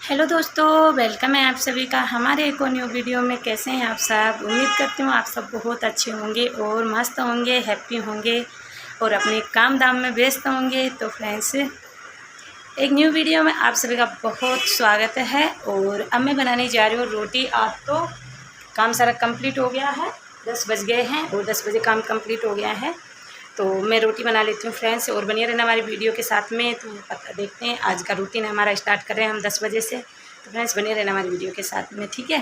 Hello दोस्तों, welcome है आप सभी का हमारे एक और न्यू वीडियो में। कैसे हैं आप सब? उम्मीद करती हूँ आप सब बहुत अच्छे होंगे और मस्त होंगे, हैप्पी होंगे और अपने काम धाम में व्यस्त होंगे। तो फ्रेंड्स, एक न्यू वीडियो में आप सभी का बहुत स्वागत है। और अब मैं बनाने जा रही हूँ रोटी। आज तो काम सारा कंप्लीट हो गया है, 10 बज गए हैं और 10 बजे काम कंप्लीट हो गया है। तो मैं रोटी बना लेती हूँ फ्रेंड्स, और बनिए रहना हमारी वीडियो के साथ में। तो पता देखते हैं आज का रूटीन हमारा स्टार्ट कर रहे हैं हम 10 बजे से। तो फ्रेंड्स बनिए रहना हमारी वीडियो के साथ में, ठीक है।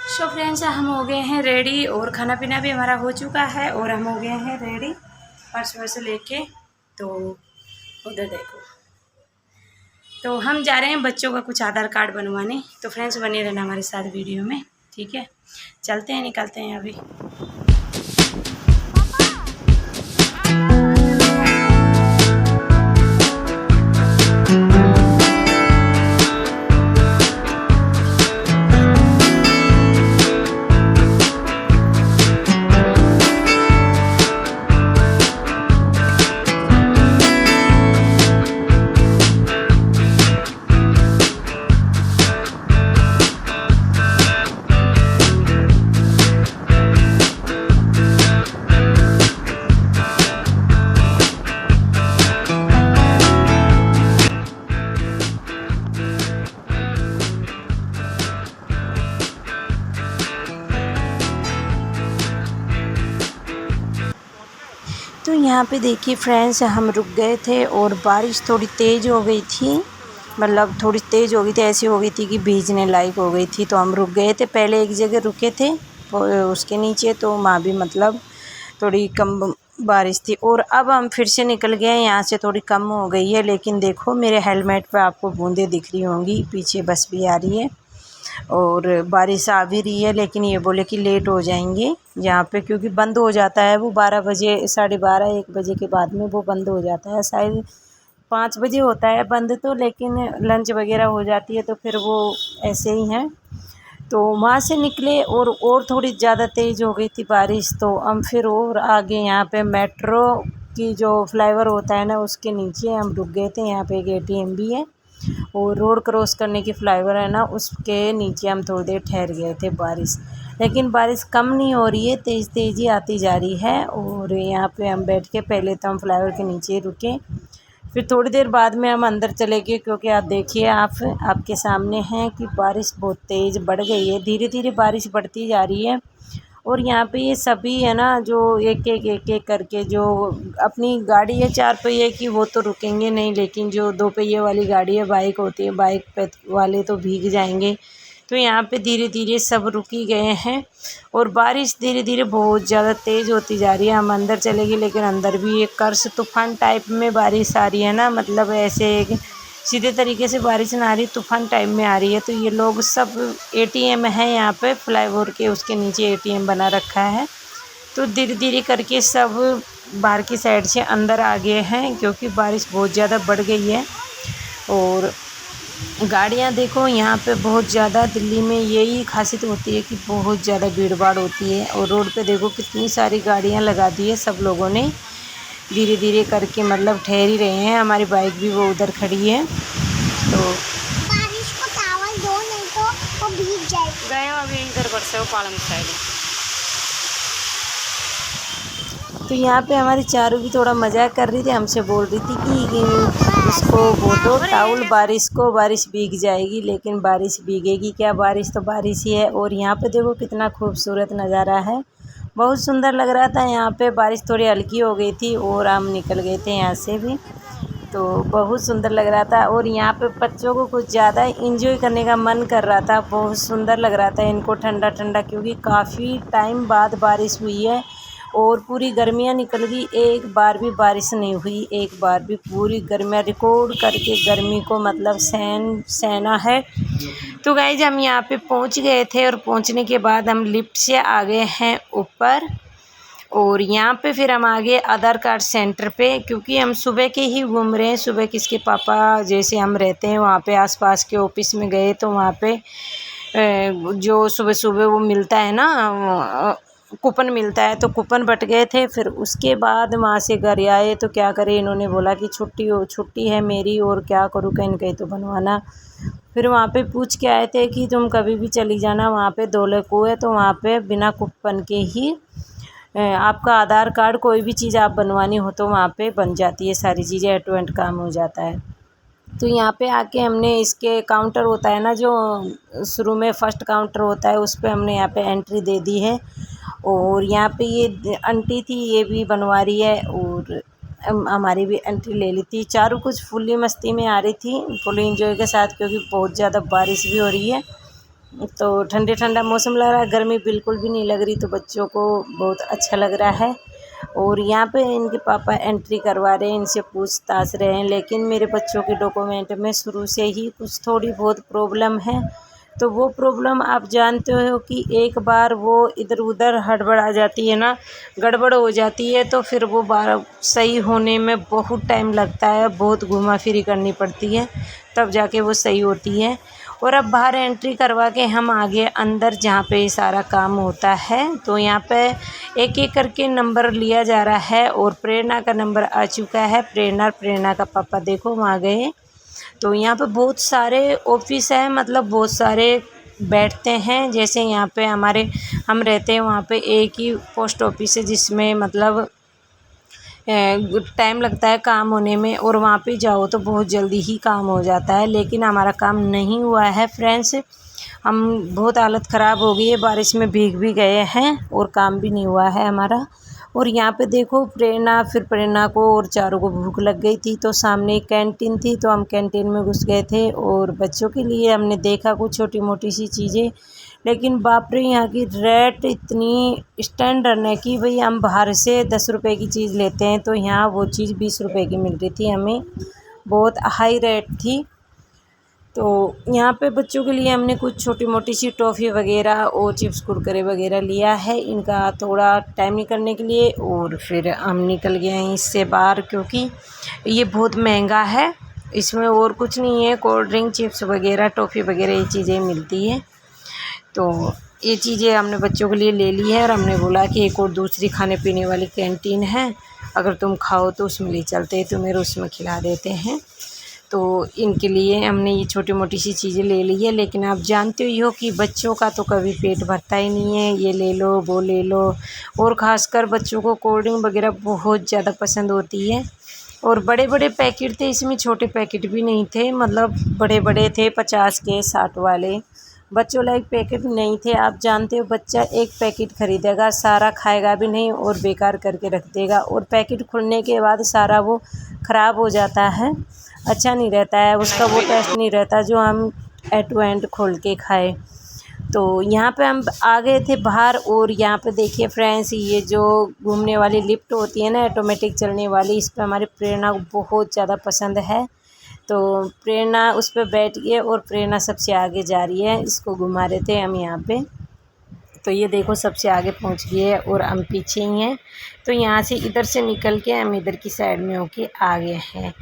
सो फ्रेंड्स, हम हो गए हैं रेडी और खाना पीना भी हमारा हो चुका है और हम हो गए हैं रेडी पर्स वर्स लेके। तो उधर देखो, तो हम जा रहे हैं बच्चों का कुछ आधार कार्ड बनवाने। तो फ्रेंड्स बनिए रहना हमारे साथ वीडियो में, ठीक है। चलते हैं, निकलते हैं अभी। तो यहाँ पे देखिए फ्रेंड्स, हम रुक गए थे और बारिश थोड़ी तेज़ हो गई थी। मतलब थोड़ी तेज़ हो गई थी, ऐसी हो गई थी कि भीगने लायक हो गई थी। तो हम रुक गए थे, पहले एक जगह रुके थे उसके नीचे। तो वहाँ भी मतलब थोड़ी कम बारिश थी और अब हम फिर से निकल गए हैं। यहाँ से थोड़ी कम हो गई है, लेकिन देखो मेरे हेलमेट पे आपको बूंदें दिख रही होंगी। पीछे बस भी आ रही है और बारिश आ भी रही है, लेकिन ये बोले कि लेट हो जाएंगे यहाँ पे, क्योंकि बंद हो जाता है वो 12 बजे, 12:30 1 बजे के बाद में वो बंद हो जाता है। शायद 5 बजे होता है बंद, तो लेकिन लंच वगैरह हो जाती है तो फिर वो ऐसे ही हैं। तो वहाँ से निकले और थोड़ी ज़्यादा तेज़ हो गई थी बारिश। तो हम फिर और आगे यहाँ पे मेट्रो की जो फ्लाईओवर होता है ना, उसके नीचे हम रुक गए थे। यहाँ पे एक ATM भी है और रोड क्रॉस करने की फ्लाईओवर है ना, उसके नीचे हम थोड़ी देर ठहर गए थे। लेकिन बारिश कम नहीं हो रही है, तेज़ तेज़ ही आती जा रही है। और यहाँ पे हम बैठ के, पहले तो हम फ्लाईओवर के नीचे रुके, फिर थोड़ी देर बाद में हम अंदर चले गए, क्योंकि आप देखिए, आपके सामने हैं कि बारिश बहुत तेज़ बढ़ गई है। धीरे धीरे बारिश बढ़ती जा रही है। और यहाँ पे ये सभी है ना, जो एक एक करके जो अपनी गाड़ी है 4 पहिए की, वो तो रुकेंगे नहीं, लेकिन जो 2 पहिए वाली गाड़ी है, बाइक होती है, बाइक पे वाले तो भीग जाएंगे। तो यहाँ पे धीरे धीरे सब रुक ही गए हैं और बारिश धीरे धीरे बहुत ज़्यादा तेज़ होती जा रही है। हम अंदर चले गए, लेकिन अंदर भी एक कर्स तूफान टाइप में बारिश आ रही है ना, मतलब ऐसे एक सीधे तरीके से बारिश ना आ रही, तूफान टाइम में आ रही है। तो ये लोग सब ATM है यहाँ पे फ्लाईओवर के, उसके नीचे ATM बना रखा है। तो धीरे धीरे करके सब बाहर की साइड से अंदर आ गए हैं, क्योंकि बारिश बहुत ज़्यादा बढ़ गई है। और गाड़ियाँ देखो यहाँ पे बहुत ज़्यादा, दिल्ली में यही खासियत होती है कि बहुत ज़्यादा भीड़ भाड़ होती है। और रोड पे देखो कितनी सारी गाड़ियाँ लगा दी है सब लोगों ने। धीरे धीरे करके मतलब ठहर ही रहे हैं। हमारी बाइक भी वो उधर खड़ी है। तो बारिश को टॉवल दो, नहीं तो वो भीग जाएगी। गए अभी इधर पर से वो पालम साइड। तो यहाँ पे हमारी चारू भी थोड़ा मजाक कर रही थी, हमसे बोल रही थी कि इसको वो दो टाउल, बारिश भीग जाएगी। लेकिन बारिश भीगेगी क्या, बारिश तो बारिश ही है। और यहाँ पे देखो कितना खूबसूरत नज़ारा है, बहुत सुंदर लग रहा था। यहाँ पे बारिश थोड़ी हल्की हो गई थी और हम निकल गए थे यहाँ से भी, तो बहुत सुंदर लग रहा था। और यहाँ पे बच्चों को कुछ ज़्यादा इंजॉय करने का मन कर रहा था, बहुत सुंदर लग रहा था इनको ठंडा ठंडा, क्योंकि काफ़ी टाइम बाद बारिश हुई है और पूरी गर्मियाँ निकल गई। एक बार भी बारिश नहीं हुई, एक बार भी। पूरी गर्मियाँ रिकॉर्ड करके गर्मी को मतलब सहना है। तो गाइज हम यहाँ पे पहुँच गए थे और पहुँचने के बाद हम लिफ्ट से आ गए हैं ऊपर। और यहाँ पे फिर हम आ गए आधार कार्ड सेंटर पे, क्योंकि हम सुबह के ही घूम रहे हैं। सुबह किसके पापा जैसे हम रहते हैं वहाँ पे आसपास के ऑफिस में गए, तो वहाँ पे जो सुबह सुबह वो मिलता है ना, कूपन मिलता है, तो कूपन बट गए थे। फिर उसके बाद वहाँ से घर आए, तो क्या करें, इन्होंने बोला कि छुट्टी है मेरी और क्या करूँ, कहीं न कहीं तो बनवाना फिर वहाँ पे पूछ के आए थे कि तुम कभी भी चली जाना, वहाँ पे दौले कुएं है, तो वहाँ पे बिना कूपन के ही आपका आधार कार्ड कोई भी चीज़ आप बनवानी हो तो वहाँ पे बन जाती है, सारी चीज़ें एट टू एंड काम हो जाता है। तो यहाँ पे आके हमने इसके काउंटर होता है ना, जो शुरू में फ़र्स्ट काउंटर होता है, उस पे हमने यहाँ पे एंट्री दे दी है। और यहाँ पे ये आंटी थी, ये भी बनवा रही है और हमारी भी एंट्री ले ली थी। चारों कुछ फुल्ली मस्ती में आ रही थी, फुल्ली इंजॉय के साथ, क्योंकि बहुत ज़्यादा बारिश भी हो रही है, तो ठंडे ठंडा मौसम लग रहा है, गर्मी बिल्कुल भी नहीं लग रही, तो बच्चों को बहुत अच्छा लग रहा है। और यहाँ पे इनके पापा एंट्री करवा रहे हैं, इनसे पूछताछ रहे हैं, लेकिन मेरे बच्चों के डॉक्यूमेंट में शुरू से ही कुछ थोड़ी बहुत प्रॉब्लम है। तो वो प्रॉब्लम आप जानते हो कि एक बार वो इधर उधर हड़बड़ा जाती है ना, गड़बड़ हो जाती है, तो फिर वो बार सही होने में बहुत टाइम लगता है, बहुत घूमा फिरी करनी पड़ती है, तब जाके वो सही होती है। और अब बाहर एंट्री करवा के हम आगे अंदर जहाँ पे सारा काम होता है, तो यहाँ पे एक एक करके नंबर लिया जा रहा है और प्रेरणा का नंबर आ चुका है। प्रेरणा का पापा देखो वहाँ गए। तो यहाँ पे बहुत सारे ऑफिस है, मतलब बहुत सारे बैठते हैं, जैसे यहाँ पे हम रहते हैं वहाँ पे एक ही पोस्ट ऑफिस है, जिसमें मतलब टाइम लगता है काम होने में, और वहाँ पे जाओ तो बहुत जल्दी ही काम हो जाता है। लेकिन हमारा काम नहीं हुआ है फ्रेंड्स, हम बहुत हालत ख़राब हो गई है, बारिश में भीग भी गए हैं और काम भी नहीं हुआ है हमारा। और यहाँ पे देखो प्रेरणा को और चारों को भूख लग गई थी, तो सामने एक कैंटीन थी, तो हम कैंटीन में घुस गए थे और बच्चों के लिए हमने देखा कुछ छोटी मोटी सी चीज़ें। लेकिन बाप रे, यहाँ की रेट इतनी स्टैंडर्ड है कि भाई हम बाहर से 10 रुपए की चीज़ लेते हैं, तो यहाँ वो चीज़ 20 रुपए की मिल रही थी हमें, बहुत हाई रेट थी। तो यहाँ पे बच्चों के लिए हमने कुछ छोटी मोटी सी टॉफ़ी वगैरह और चिप्स कुरकुरे वगैरह लिया है, इनका थोड़ा टाइम निकलने के लिए, और फिर हम निकल गए हैं इससे बाहर, क्योंकि ये बहुत महंगा है। इसमें और कुछ नहीं है, कोल्ड ड्रिंक चिप्स वगैरह टॉफ़ी वगैरह ये चीज़ें मिलती है। तो ये चीज़ें हमने बच्चों के लिए ले ली है, और हमने बोला कि एक और दूसरी खाने पीने वाली कैंटीन है, अगर तुम खाओ तो उसमें ले चलते हैं, तुम्हें उसमें खिला देते हैं। तो इनके लिए हमने ये छोटी मोटी सी चीज़ें ले ली है। लेकिन आप जानते ही हो कि बच्चों का तो कभी पेट भरता ही नहीं है, ये ले लो वो ले लो, और ख़ासकर बच्चों को कोल्ड ड्रिंक वगैरह बहुत ज़्यादा पसंद होती है। और बड़े बड़े पैकेट थे इसमें, छोटे पैकेट भी नहीं थे, मतलब बड़े बड़े थे 50 के 60 वाले, बच्चों लाइक पैकेट नहीं थे। आप जानते हो बच्चा एक पैकेट ख़रीदेगा, सारा खाएगा भी नहीं और बेकार करके रख देगा, और पैकेट खुलने के बाद सारा वो ख़राब हो जाता है, अच्छा नहीं रहता है, उसका वो टेस्ट नहीं रहता जो हम एट टू एंड खोल के खाए। तो यहाँ पे हम आ गए थे बाहर, और यहाँ पे देखिए फ्रेंड्स, ये जो घूमने वाली लिफ्ट होती है ना, ऑटोमेटिक चलने वाली, इस पे हमारी प्रेरणा को बहुत ज़्यादा पसंद है। तो प्रेरणा उस पर बैठ गई और प्रेरणा सबसे आगे जा रही है, इसको घुमा रहे थे हम यहाँ पे। तो ये देखो सबसे आगे पहुँच गई है और हम पीछे ही हैं। तो यहाँ से इधर से निकल के हम इधर की साइड में होके आ गए हैं।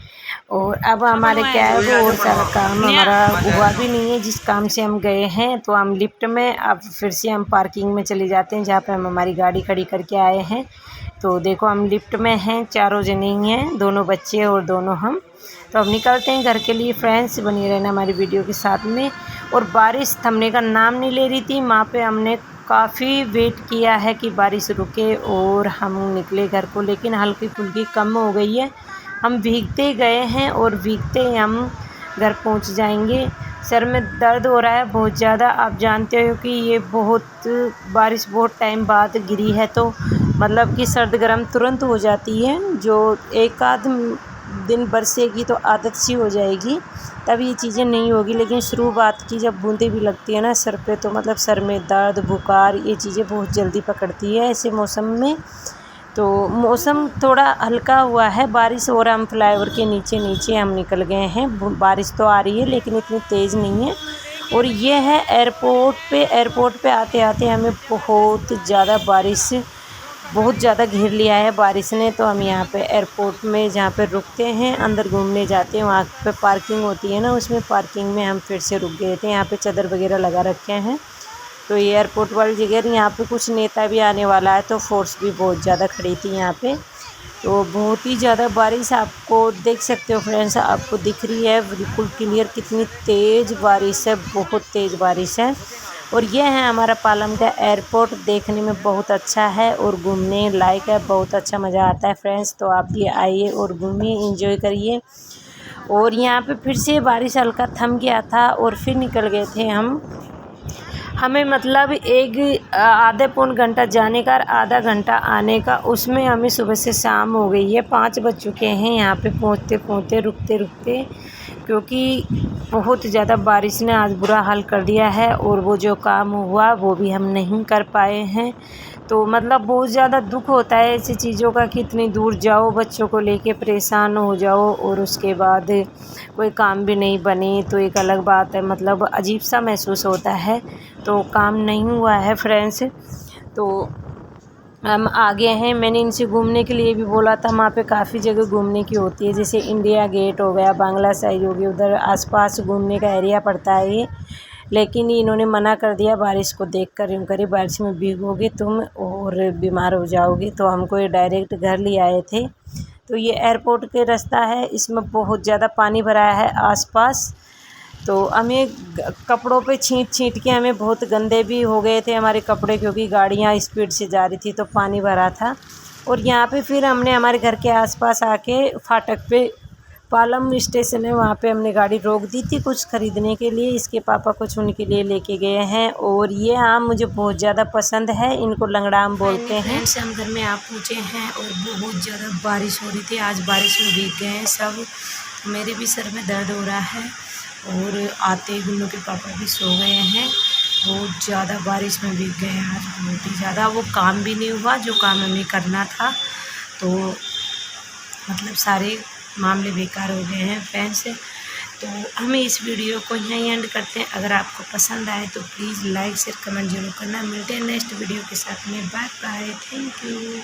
और अब हमारे क्या है, वो और सारा काम हमारा हुआ भी नहीं है जिस काम से हम गए हैं। तो हम लिफ्ट में अब फिर से हम पार्किंग में चले जाते हैं, जहाँ पे हम हमारी गाड़ी खड़ी करके आए हैं। तो देखो हम लिफ्ट में हैं, चारों जने ही हैं, दोनों बच्चे और दोनों हम। तो अब निकलते हैं घर के लिए फ्रेंड्स, बनी रहना हमारी वीडियो के साथ में। और बारिश थमने का नाम नहीं ले रही थी, वहाँ पे हमने काफ़ी वेट किया है कि बारिश रुके और हम निकले घर को, लेकिन हल्की फुल्की कम हो गई है। हम भीगते गए हैं और भीगते हम घर पहुंच जाएंगे। सर में दर्द हो रहा है बहुत ज़्यादा, आप जानते हो कि ये बारिश बहुत टाइम बाद गिरी है, तो मतलब कि सर्द गर्म तुरंत हो जाती है। जो एक आध दिन बरसेगी तो आदत सी हो जाएगी, तब ये चीज़ें नहीं होगी। लेकिन शुरुआत की जब बूंदें भी लगती है ना सर पे, तो मतलब सर में दर्द बुखार ये चीज़ें बहुत जल्दी पकड़ती है ऐसे मौसम में। तो मौसम थोड़ा हल्का हुआ है, बारिश हो रहा, हम फ्लाईओवर के नीचे हम निकल गए हैं। बारिश तो आ रही है लेकिन इतनी तेज़ नहीं है। और ये है एयरपोर्ट पे आते आते हमें बहुत ज़्यादा घेर लिया है बारिश ने। तो हम यहाँ पे एयरपोर्ट में जहाँ पे रुकते हैं, अंदर घूमने जाते हैं, वहाँ पे पार्किंग होती है ना, उसमें पार्किंग में हम फिर से रुक गए थे। यहाँ पे चादर वगैरह लगा रखे हैं। तो ये एयरपोर्ट वाली जगह, यहाँ पे कुछ नेता भी आने वाला है, तो फोर्स भी बहुत ज़्यादा खड़ी थी यहाँ पे। तो बहुत ही ज़्यादा बारिश आपको देख सकते हो फ्रेंड्स, आपको दिख रही है बिल्कुल क्लियर कितनी तेज़ बारिश है, बहुत तेज़ बारिश है। और ये है हमारा पालम का एयरपोर्ट, देखने में बहुत अच्छा है और घूमने लायक है, बहुत अच्छा मज़ा आता है फ्रेंड्स। तो आप भी आइए और घूमिए, एंजॉय करिए। और यहाँ पे फिर से बारिश हल्का थम गया था और फिर निकल गए थे हम। हमें मतलब एक आधे पौन घंटा जाने का, आधा घंटा आने का, उसमें हमें सुबह से शाम हो गई है, 5 बज चुके हैं यहाँ पे पहुँचते पहुँचते, रुकते रुकते, क्योंकि बहुत ज़्यादा बारिश ने आज बुरा हाल कर दिया है। और वो जो काम हुआ वो भी हम नहीं कर पाए हैं। तो मतलब बहुत ज़्यादा दुख होता है ऐसी चीज़ों का कि इतनी दूर जाओ, बच्चों को लेके परेशान हो जाओ और उसके बाद कोई काम भी नहीं बने तो एक अलग बात है, मतलब अजीब सा महसूस होता है। तो काम नहीं हुआ है फ्रेंड्स, तो हम आगे हैं। मैंने इनसे घूमने के लिए भी बोला था, वहाँ पे काफ़ी जगह घूमने की होती है, जैसे इंडिया गेट हो गया, बांग्ला साइड हो गई, उधर आसपास घूमने का एरिया पड़ता है ये। लेकिन इन्होंने मना कर दिया, बारिश को देख कर यूँ करे बारिश में भीगोगे तुम और बीमार हो जाओगे। तो हमको ये डायरेक्ट घर ले आए थे। तो ये एयरपोर्ट के रास्ता है, इसमें बहुत ज़्यादा पानी भरा है आसपास। तो हमें कपड़ों पे छींट छींट के हमें बहुत गंदे भी हो गए थे हमारे कपड़े, क्योंकि गाड़ियाँ स्पीड से जा रही थी तो पानी भरा था। और यहाँ पे फिर हमने हमारे घर के आसपास आके फाटक पे, पालम स्टेशन है वहाँ पे हमने गाड़ी रोक दी थी कुछ ख़रीदने के लिए। इसके पापा कुछ उनके लिए लेके गए हैं। और ये आम मुझे बहुत ज़्यादा पसंद है, इनको लंगड़ा आम बोलते हैं। फ्रेंड्स हम घर में आ पहुँचे हैं और बहुत ज़्यादा बारिश हो रही थी, आज बारिश में भीग गए हैं सब। मेरे भी सर में दर्द हो रहा है और आते ही गुल्लू के पापा भी सो गए हैं। बहुत ज़्यादा बारिश में भीग गए हैं आज, बहुत ही ज़्यादा। वो काम भी नहीं हुआ जो काम हमें करना था, तो मतलब सारे मामले बेकार हो गए हैं फ्रेंड्स। तो हमें इस वीडियो को यहीं एंड करते हैं। अगर आपको पसंद आए तो प्लीज़ लाइक शेयर कमेंट जरूर करना। मिलते हैं नेक्स्ट वीडियो के साथ में। Bye bye, thank you.